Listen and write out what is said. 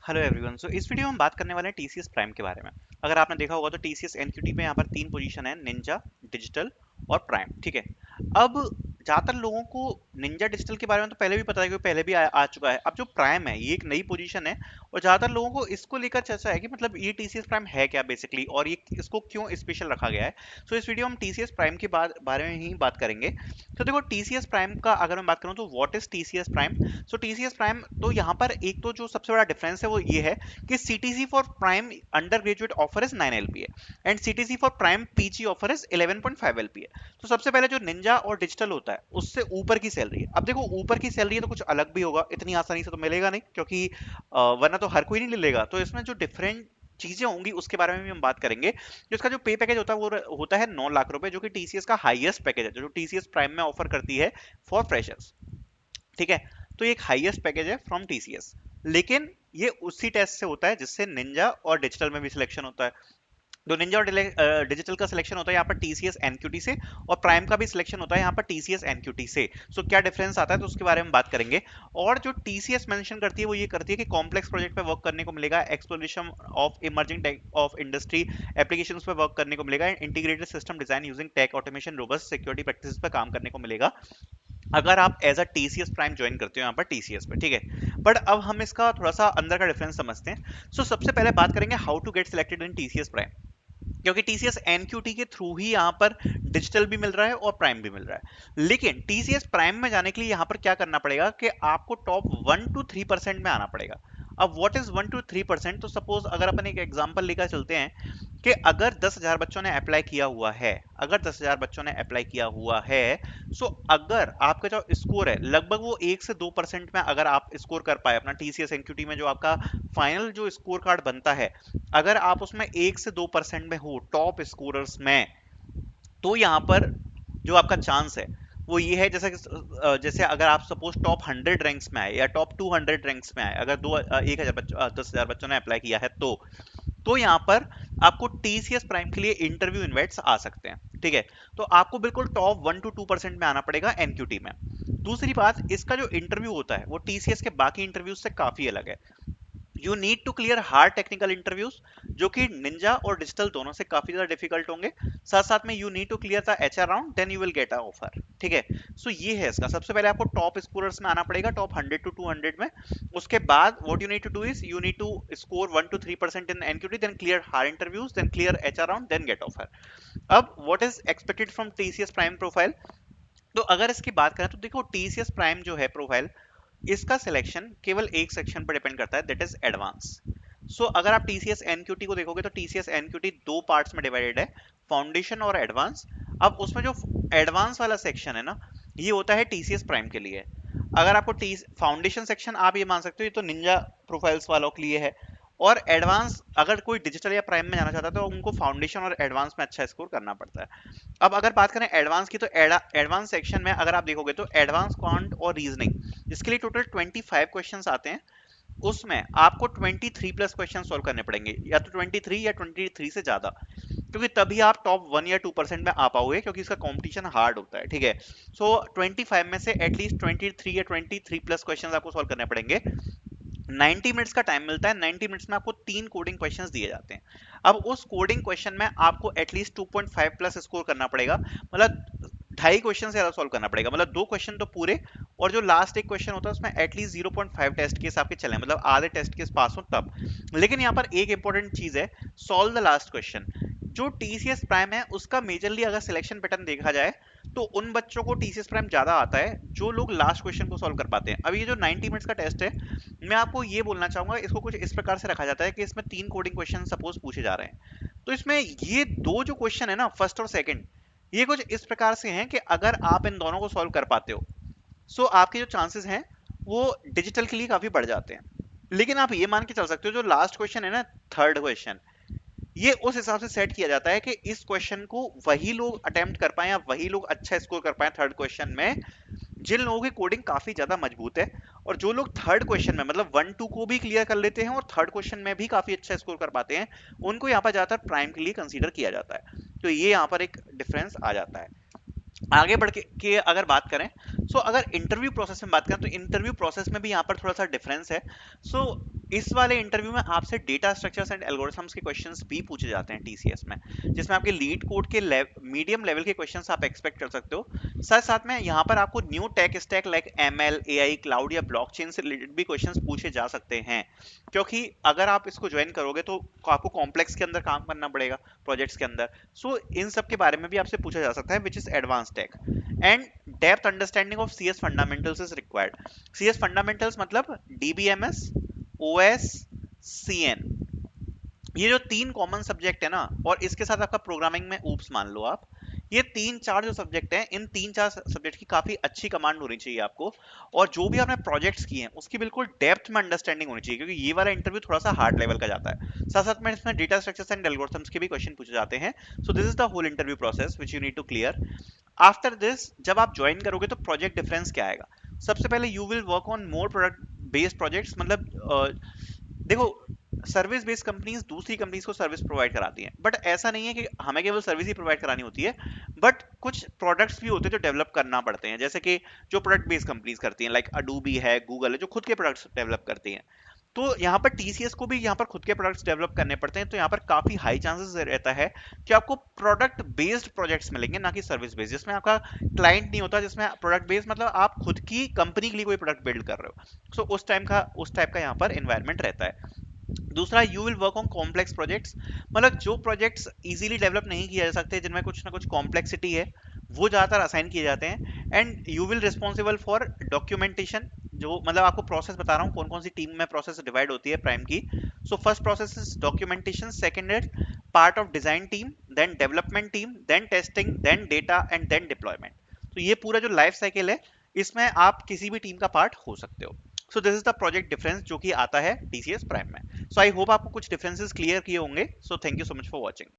Hello everyone. सो इस video में हम बात करने वाले हैं टीसीएस प्राइम के बारे में। अगर आपने देखा होगा तो टीसीएस एनक्यूटी में यहाँ पर तीन पोजीशन है, निंजा, डिजिटल और प्राइम। ठीक है। अब ज़्यादातर लोगों को निंजा डिजिटल के बारे में तो पहले भी पता है, क्योंकि पहले भी आ चुका है। अब जो प्राइम है ये एक नई पोजीशन है और ज़्यादातर लोगों को इसको लेकर चर्चा है कि मतलब ये टीसीएस प्राइम है क्या बेसिकली, और ये इसको क्यों स्पेशल रखा गया है। सो इस वीडियो में टीसीएस प्राइम के बारे में ही बात करेंगे। तो देखो, टीसीएस प्राइम का अगर मैं बात करूँ तो what is TCS prime. So TCS prime तो यहाँ पर एक तो जो सबसे बड़ा डिफरेंस है वो ये है कि CTC for prime under graduate offer is 9 LPA and CTC for prime PG offer is 11.5 LPA. तो सबसे पहले जो निंजा और डिजिटल होता है उससे ऊपर की सैलरी है। अब देखो, ऊपर की सैलरी है तो कुछ अलग भी होगा, इतनी आसानी से तो मिलेगा नहीं, क्योंकि वरना तो हर कोई नहीं ले लेगा। तो इसमें जो डिफरेंट चीजें होंगी उसके बारे में भी हम बात करेंगे। जो इसका जो पे पैकेज होता है वो होता है 9 लाख रुपए, जो कि टीसीएस का हाईएस्ट पैकेज है जो टीसीएस प्राइम में ऑफर करती है फॉर फ्रेशर्स। ठीक है। तो ये एक हाईएस्ट पैकेज है फ्रॉम टीसीएस, लेकिन ये उसी टेस्ट से होता है जिससे निंजा और डिजिटल में भी सिलेक्शन होता है। तो निंजा और डिजिटल का सिलेक्शन होता है यहाँ पर टीसीएस एनक्यूटी से, और प्राइम का भी सिलेक्शन होता है यहाँ पर टीसीएस एनक्यूटी से। सो क्या डिफरेंस आता है तो उसके बारे में बात करेंगे। और जो टीसीएस मेंशन करती है वो ये करती है कि कॉम्प्लेक्स प्रोजेक्ट पे वर्क करने को मिलेगा, exploration of emerging tech of industry applications पे वर्क करने को मिलेगा, integrated system design using tech automation robust security practices पे काम करने को मिलेगा अगर आप as a TCS prime join करते हो यहाँ पर टीसीएस पे। ठीक है। बट अब हम इसका थोड़ा सा अंदर का डिफरेंस समझते हैं। सबसे पहले बात करेंगे how to get selected in TCS prime, क्योंकि टीसीएस एनक्यूटी के थ्रू ही यहाँ पर डिजिटल भी मिल रहा है और प्राइम भी मिल रहा है। लेकिन टीसीएस प्राइम में जाने के लिए यहाँ पर क्या करना पड़ेगा कि आपको टॉप 1 to 3% में आना पड़ेगा। अब व्हाट इज 1 to 3%? तो सपोज अगर अपन एक एग्जांपल लेकर चलते हैं कि अगर 10,000 बच्चों ने अप्लाई किया हुआ है, अगर 10,000 बच्चों ने अप्लाई किया हुआ है, सो अगर आपका जो स्कोर है लगभग वो 1 से 2% में, अगर आप स्कोर कर पाए अपना टीसीएस एनक्यूटी में जो आपका फाइनल जो स्कोर कार्ड बनता है, अगर आप उसमें 1 से 2% में हो टॉप स्कोरर्स में, तो यहाँ पर जो आपका चांस है वो ये है, जैसे अगर आप सपोज टॉप 100 रैंक्स में आए या टॉप 200 रैंक्स में आए, अगर 10,000 बच्चों ने अप्लाई किया है तो यहाँ पर आपको टीसीएस प्राइम के लिए इंटरव्यू इनवाइट्स आ सकते हैं। ठीक है। तो आपको बिल्कुल टॉप 1 to 2% में आना पड़ेगा एनक्यूटी में। दूसरी बात, इसका जो इंटरव्यू होता है वो टीसीएस के बाकी इंटरव्यूज से काफी अलग है। You need to clear hard technical interviews, जो कि निंजा और डिजिटल दोनों से काफी ज्यादा डिफिकल्ट होंगे। साथ साथ में you need to clear the HR round, then you will get a offer. ठीक है। सो ये है इसका, सबसे पहले आपको टॉप स्कोरर्स में आना पड़ेगा, टॉप 100 to 200 में। उसके बाद what you need to do is you need to score 1 to 3% in NQT, then clear hard interviews, then clear HR round, then get offer. अब what is expected from TCS prime profile. तो अगर इसकी बात करें तो देखो, TCS prime जो है प्रोफाइल, इसका सिलेक्शन केवल एक सेक्शन पर डिपेंड करता है, दैट इज एडवांस। सो अगर आप टीसीएस एनक्यूटी को देखोगे तो टीसीएस एनक्यूटी दो पार्ट्स में डिवाइडेड है, फाउंडेशन और एडवांस। अब उसमें जो एडवांस वाला सेक्शन है ना, ये होता है टीसीएस प्राइम के लिए। अगर आपको टी फाउंडेशन सेक्शन आप ये मान सकते हो, ये तो निंजा प्रोफाइल्स वालों के लिए है। और एडवांस अगर कोई डिजिटल या प्राइम में जाना चाहता है तो उनको फाउंडेशन और एडवांस में अच्छा स्कोर करना पड़ता है। अब अगर बात करें एडवांस की, तो एडवांस सेक्शन में अगर आप देखोगे तो एडवांस क्वांट और रीजनिंग, इसके लिए टोटल 25 क्वेश्चंस आते हैं। उसमें आपको 23 प्लस क्वेश्चन सॉल्व करने पड़ेंगे, या तो 23 या 23 से ज्यादा, क्योंकि तभी आप टॉप 1 या 2% में आ पाओगे, क्योंकि इसका कंपटीशन हार्ड होता है। ठीक है। सो 25 में से एटलीस्ट 23 या 23 प्लस क्वेश्चन आपको सॉल्व करने पड़ेंगे। 90 मिनट्स का टाइम मिलता है, 90 मिनट्स में आपको 3 कोडिंग क्वेश्चंस दिए जाते हैं। अब उस कोडिंग क्वेश्चन में आपको एटलीस्ट 2.5 प्लस स्कोर करना पड़ेगा, मतलब 2.5 क्वेश्चन से ज्यादा सॉल्व करना पड़ेगा, मतलब 2 क्वेश्चन तो पूरे, और जो लास्ट एक क्वेश्चन होता है उसमें एटलीस्ट 0.5 टेस्ट केस आपके चले, मतलब आधे टेस्ट केस पास हो तब। लेकिन यहाँ पर एक इंपॉर्टेंट चीज है, सॉल्व द लास्ट क्वेश्चन। जो टीसीएस प्राइम है उसका मेजरली अगर सिलेक्शन पैटर्न देखा जाए तो उन बच्चों को टीसीएस प्राइम ज्यादा आता है जो लोग लास्ट क्वेश्चन को सॉल्व कर पाते हैं। अब ये जो 90 मिनट्स का टेस्ट है, मैं आपको ये बोलना चाहूंगा, इसको कुछ इस प्रकार से रखा जाता है कि इसमें 3 कोडिंग क्वेश्चन सपोज पूछे जा रहे हैं, तो इसमें ये दो जो क्वेश्चन है ना, फर्स्ट और सेकंड, ये कुछ इस प्रकार से हैं कि अगर आप इन दोनों को सॉल्व कर पाते हो, सो आपके जो चांसेस हैं वो डिजिटल के लिए काफी बढ़ जाते हैं। लेकिन आप ये मान के चल सकते हो, जो लास्ट क्वेश्चन है ना, थर्ड क्वेश्चन, ये उस हिसाब से सेट किया जाता है कि इस क्वेश्चन को वही लोग अटेम्प्ट कर पाए या वही लोग अच्छा स्कोर कर पाए थर्ड क्वेश्चन में जिन लोगों की कोडिंग काफी ज्यादा मजबूत है। और जो लोग थर्ड क्वेश्चन में मतलब 1 2 को भी क्लियर कर लेते हैं और थर्ड क्वेश्चन में भी काफी अच्छा स्कोर कर पाते हैं, उनको यहाँ पर ज्यादातर प्राइम के लिए कंसीडर किया जाता है। तो ये यहाँ पर एक डिफरेंस आ जाता है। आगे बढ़ के अगर बात करें, सो अगर इंटरव्यू प्रोसेस में बात करें तो इंटरव्यू प्रोसेस में भी यहाँ पर थोड़ा सा डिफरेंस है। सो इस वाले इंटरव्यू में आपसे डेटा स्ट्रक्चर्स एंड एल्गोरिथम्स के क्वेश्चंस भी पूछे जाते हैं टीसीएस में, जिसमें आपके लीड कोड के मीडियम लेवल के क्वेश्चंस आप एक्सपेक्ट कर सकते हो। साथ साथ में यहाँ पर आपको new tech stack like ML, AI, cloud या ब्लॉकचेन से रिलेटेड भी क्वेश्चंस पूछे जा सकते हैं, क्योंकि अगर आप इसको ज्वाइन करोगे तो आपको कॉम्प्लेक्स के अंदर काम करना पड़ेगा, प्रोजेक्ट्स के अंदर। सो इन सब के बारे में भी आपसे पूछा जा सकता है, which is advance tech. And depth understanding of CS fundamentals is required. CS fundamentals मतलब डीबीएमएस, ओएस, सीएन, ये जो तीन कॉमन सब्जेक्ट है ना, और इसके साथ आपका प्रोग्रामिंग में ऊप्स मान लो आप, ये तीन चार जो सब्जेक्ट हैं, इन तीन चार सब्जेक्ट की काफी अच्छी कमांड होनी चाहिए आपको। और जो भी आपने प्रोजेक्ट्स किए हैं उसकी बिल्कुल डेप्थ में अंडरस्टैंडिंग होनी चाहिए, क्योंकि ये वाला इंटरव्यू थोड़ा सा हार्ड लेवल का जाता है। साथ साथ में इसमें डेटा स्ट्रक्चर्स एंड एल्गोरिथम्स के भी क्वेश्चन पूछे जाते हैं। So this is the whole interview process which you need to clear. After this जब आप ज्वाइन करोगे तो प्रोजेक्ट डिफरेंस क्या आएगा। सबसे पहले you will work on more product based projects, मतलब देखो, सर्विस बेस्ड कंपनीज दूसरी कंपनीज को सर्विस प्रोवाइड कराती हैं, बट ऐसा नहीं है कि हमें केवल सर्विस ही प्रोवाइड करानी होती है, बट कुछ प्रोडक्ट्स भी होते हैं जो डेवलप करना पड़ते हैं, जैसे कि जो प्रोडक्ट बेस्ड कंपनीज करती हैं, लाइक अडोबी है, गूगल है, जो खुद के प्रोडक्ट्स डेवलप करती हैं। तो यहाँ पर टीसीएस को भी यहाँ पर खुद के प्रोडक्ट्स डेवलप करने पड़ते हैं, तो यहाँ पर काफी हाई चांसेस रहता है कि आपको प्रोडक्ट बेस्ड प्रोजेक्ट्स मिलेंगे, ना कि सर्विस बेस्ड, जिसमें आपका क्लाइंट नहीं होता, जिसमें प्रोडक्ट बेस्ड मतलब आप खुद की कंपनी के लिए कोई प्रोडक्ट बिल्ड कर रहे हो। सो उस टाइप का यहाँ पर एनवायरनमेंट रहता है। दूसरा, you will work on complex projects, मतलब जो प्रोजेक्ट्स इजीली डेवलप नहीं किए जा सकते, जिनमें कुछ ना कुछ कॉम्प्लेक्सिटी है, वो ज़्यादातर असाइन किए जाते हैं। And you will responsible for documentation, जो मतलब आपको प्रोसेस बता रहा हूँ कौन कौन सी टीम में प्रोसेस डिवाइड होती है प्राइम की। So first process is documentation, second is part of design team, then development team, then testing, then data and then deployment. तो ये पूरा जो लाइफ साइकिल है, इसमें आप किसी भी टीम का पार्ट हो सकते हो। सो this is the project difference जो कि आता है टीसीएस प्राइम में। सो आई होप आपको कुछ डिफरेंसेस क्लियर किए होंगे। So thank you so much for watching.